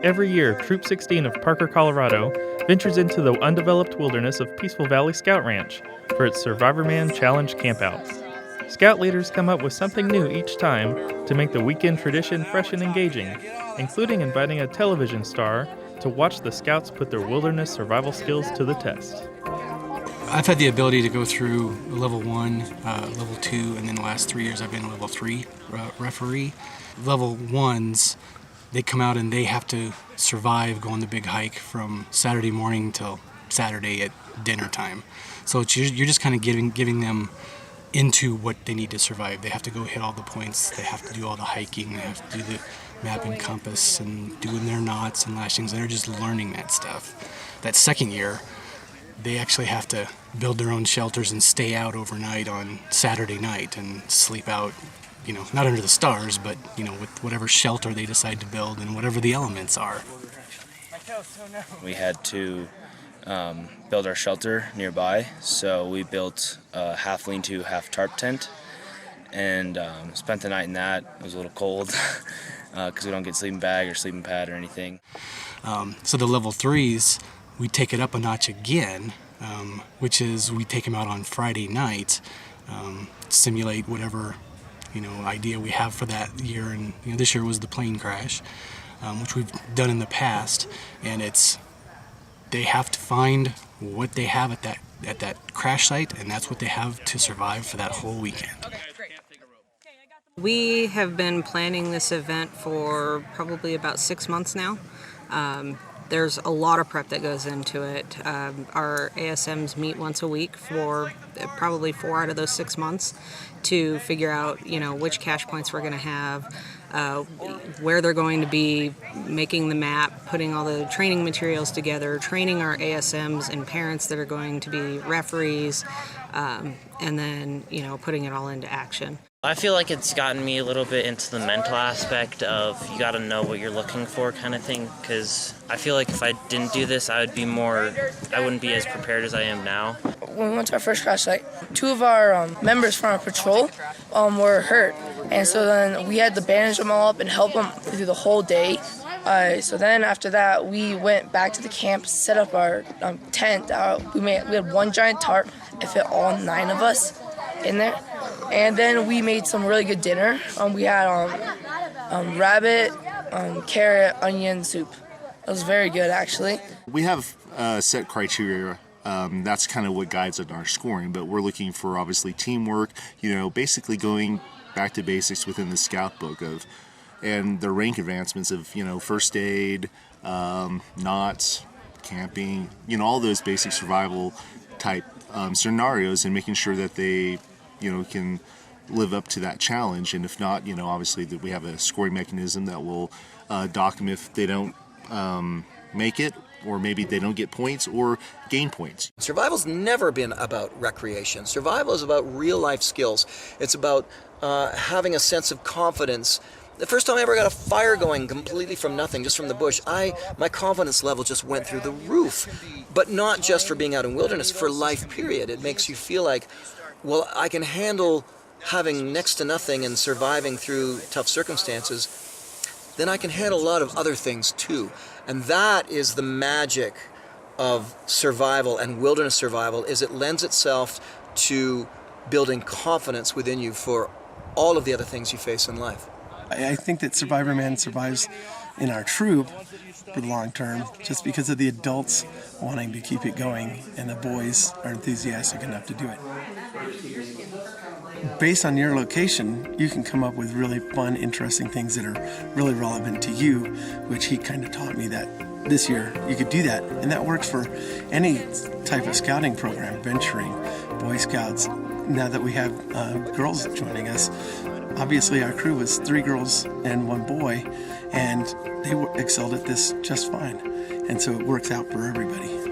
Every year, Troop 16 of Parker, Colorado ventures into the undeveloped wilderness of Peaceful Valley Scout Ranch for its Survivorman Challenge campout. Scout leaders come up with something new each time to make the weekend tradition fresh and engaging, including inviting a television star to watch the scouts put their wilderness survival skills to the test. I've had the ability to go through level 1, level 2, and then the last 3 years I've been level 3 referee. Level 1s, they come out and they have to survive going the big hike from Saturday morning till Saturday at dinner time. So you're just kind of giving them into what they need to survive. They have to go hit all the points, they have to do all the hiking, they have to do the map and compass and doing their knots and lashings, and they're just learning that stuff. That second year, they actually have to build their own shelters and stay out overnight on Saturday night and sleep out, not under the stars, but, with whatever shelter they decide to build and whatever the elements are. We had to build our shelter nearby, so we built a half lean-to, half tarp tent, and spent the night in that. It was a little cold because we don't get sleeping bag or sleeping pad or anything. So the level 3s, we take it up a notch again, which is we take them out on Friday night, simulate whatever idea we have for that year. And this year was the plane crash, which we've done in the past, and they have to find what they have at that crash site, and that's what they have to survive for that whole weekend. We have been planning this event for probably about 6 months now. There's a lot of prep that goes into it. Our ASMs meet once a week for probably 4 out of those 6 months to figure out, which cache points we're going to have, where they're going to be, making the map, putting all the training materials together, training our ASMs and parents that are going to be referees, and then, putting it all into action. I feel like it's gotten me a little bit into the mental aspect of you got to know what you're looking for kind of thing, because I feel like if I didn't do this, I wouldn't be as prepared as I am now. When we went to our first crash site, 2 of our members from our patrol were hurt, and so then we had to bandage them all up and help them through the whole day. So then after that, we went back to the camp, set up our tent. We had one giant tarp. It fit all 9 of us in there. And then we made some really good dinner. We had rabbit, carrot, onion soup. It was very good, actually. We have set criteria. That's kind of what guides our scoring, but we're looking for, obviously, teamwork, basically going back to basics within the scout book and the rank advancements of, first aid, knots, camping, all those basic survival type scenarios, and making sure that they can live up to that challenge. And if not, obviously that we have a scoring mechanism that will dock them if they don't make it, or maybe they don't get points or gain points. Survival's never been about recreation. Survival is about real life skills. It's about having a sense of confidence. The first time I ever got a fire going completely from nothing, just from the bush, my confidence level just went through the roof. But not just for being out in wilderness, for life period. It makes you feel like, well, I can handle having next to nothing and surviving through tough circumstances. Then I can handle a lot of other things too. And that is the magic of survival and wilderness survival, is it lends itself to building confidence within you for all of the other things you face in life. I think that Survivorman survives in our troop for the long term just because of the adults wanting to keep it going and the boys are enthusiastic enough to do it. Based on your location, you can come up with really fun, interesting things that are really relevant to you, which he kind of taught me that this year you could do that. And that works for any type of scouting program, venturing, Boy Scouts. Now that we have girls joining us, obviously our crew was 3 girls and 1 boy, and they excelled at this just fine. And so it works out for everybody.